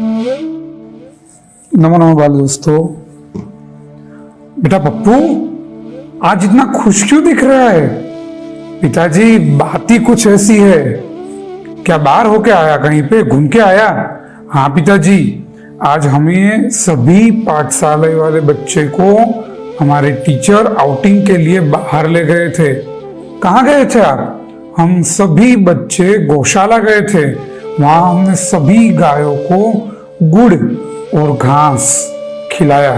नमो नमो बाल दोस्तों। बेटा पप्पू, आज इतना खुश क्यों दिख रहा है? पिताजी, बात ही कुछ ऐसी है। क्या बाहर होके आया, कहीं पे घूम के आया? हाँ पिताजी, आज हमें सभी पाठशाला वाले बच्चे को हमारे टीचर आउटिंग के लिए बाहर ले गए थे। कहाँ गए थे आप? हम सभी बच्चे गौशाला गए थे। वहां हमने सभी गायों को गुड़ और घास खिलाया।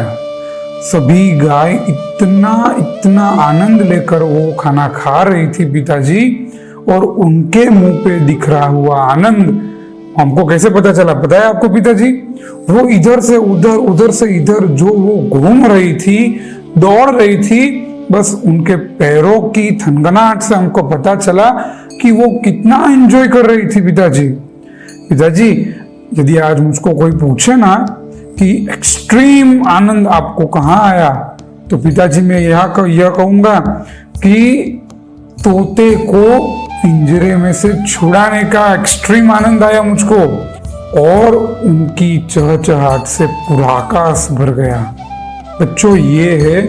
सभी गाय इतना आनंद लेकर वो खाना खा रही थी पिताजी, और उनके मुंह पे दिख रहा हुआ आनंद हमको कैसे पता चला पता है आपको पिताजी? वो इधर से उधर, उधर से इधर जो वो घूम रही थी, दौड़ रही थी, बस उनके पैरों की थनगनाहट से हमको पता चला कि वो कितना एंजॉय कर रही थी पिताजी। पिताजी, यदि आज मुझको कोई पूछे ना कि एक्सट्रीम आनंद आपको कहाँ आया, तो पिताजी मैं यह कहूंगा कि तोते को पिंजरे में से छुड़ाने का एक्सट्रीम आनंद आया मुझको, और उनकी चहचहाट से पूरा आकाश भर गया। बच्चों, ये है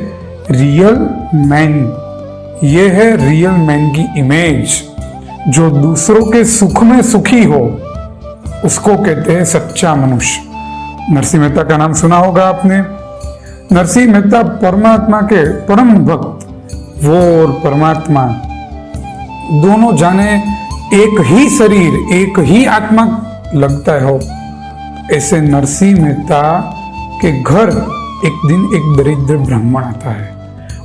रियल मैन, ये है रियल मैन की इमेज। जो दूसरों के सुख में सुखी हो, उसको कहते हैं सच्चा मनुष्य। नरसिंह मेहता का नाम सुना होगा आपने। नरसिंह मेहता परमात्मा के परम भक्त, वो और परमात्मा दोनों जाने एक ही शरीर, एक ही आत्मा लगता है हो। ऐसे नरसिंह मेहता के घर एक दिन एक दरिद्र ब्राह्मण आता है,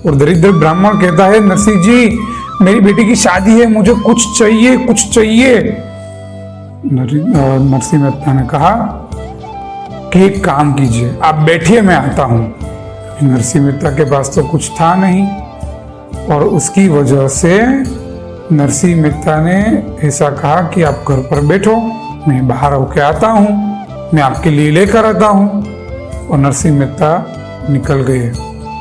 और दरिद्र ब्राह्मण कहता है, नरसिंह जी, मेरी बेटी की शादी है, मुझे कुछ चाहिए, कुछ चाहिए। नरसिंह मेहता ने कहा कि एक काम कीजिए, आप बैठिए, मैं आता हूं। नरसिंह मेहता के पास तो कुछ था नहीं, और उसकी वजह से नरसिंह मेहता ने ऐसा कहा कि आप घर पर बैठो, मैं बाहर होके आता हूं, मैं आपके लिए लेकर आता हूं। और नरसिंह मेहता निकल गए,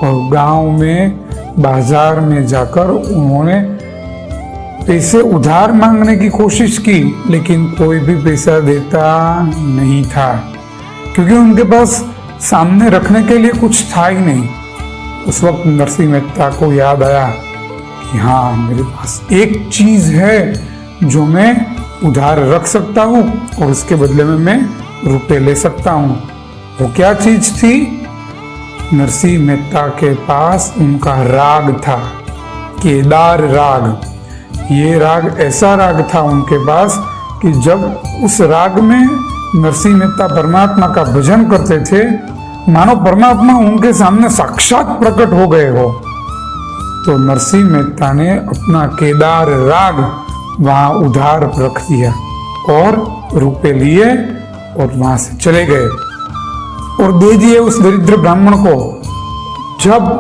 और गांव में बाजार में जाकर उन्होंने पैसे उधार मांगने की कोशिश की, लेकिन कोई भी पैसा देता नहीं था, क्योंकि उनके पास सामने रखने के लिए कुछ था ही नहीं। उस वक्त नरसिंह मेहता को याद आया कि हाँ, मेरे पास एक चीज है जो मैं उधार रख सकता हूँ, और उसके बदले में मैं रुपए ले सकता हूँ। वो क्या चीज थी? नरसिंह मेहता के पास उनका राग था, केदार राग। ये राग ऐसा राग था उनके पास कि जब उस राग में नरसिंह मेहता परमात्मा का भजन करते थे, मानो परमात्मा उनके सामने साक्षात प्रकट हो गए हो। तो नरसिंह मेहता ने अपना केदार राग वहां उधार रख दिया, और रुपए लिए और वहां से चले गए, और दे दिए उस दरिद्र ब्राह्मण को। जब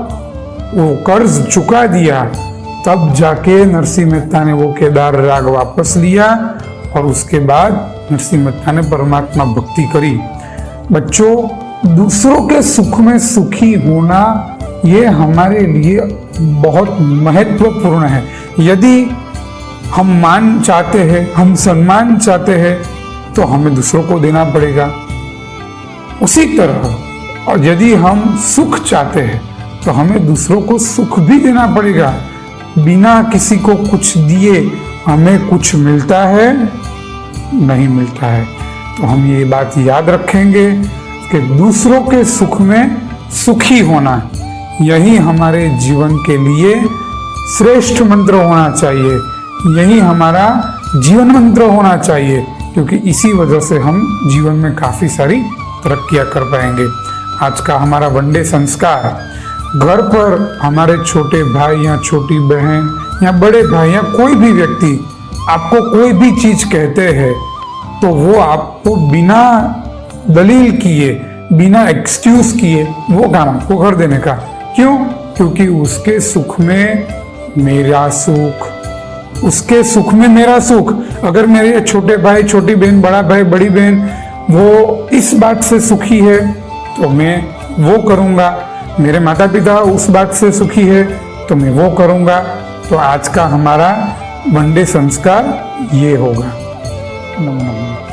वो कर्ज चुका दिया, तब जाके नरसिंह मेहता ने वो केदार राग वापस लिया, और उसके बाद नरसिंह मेहता ने परमात्मा भक्ति करी। बच्चों, दूसरों के सुख में सुखी होना ये हमारे लिए बहुत महत्वपूर्ण है। यदि हम मान चाहते हैं, हम सम्मान चाहते हैं, तो हमें दूसरों को देना पड़ेगा। उसी तरह, और यदि हम सुख चाहते हैं, तो हमें दूसरों को सुख भी देना पड़ेगा। बिना किसी को कुछ दिए हमें कुछ मिलता है? नहीं मिलता है। तो हम ये बात याद रखेंगे कि दूसरों के सुख में सुखी होना, यही हमारे जीवन के लिए श्रेष्ठ मंत्र होना चाहिए, यही हमारा जीवन मंत्र होना चाहिए, क्योंकि इसी वजह से हम जीवन में काफी सारी तरक्कियां कर पाएंगे। आज का हमारा वनडे संस्कार, घर पर हमारे छोटे भाई या छोटी बहन या बड़े भाई या कोई भी व्यक्ति आपको कोई भी चीज कहते हैं, तो वो आपको बिना दलील किए, बिना एक्सक्यूज किए वो काम आपको कर देने का। क्यों? क्योंकि उसके सुख में मेरा सुख, उसके सुख में मेरा सुख। अगर मेरे छोटे भाई, छोटी बहन, बड़ा भाई, बड़ी बहन वो इस बात से सुखी है, तो मैं वो करूँगा। मेरे माता पिता उस बात से सुखी है, तो मैं वो करूँगा। तो आज का हमारा वनडे संस्कार ये होगा। नमो नमः।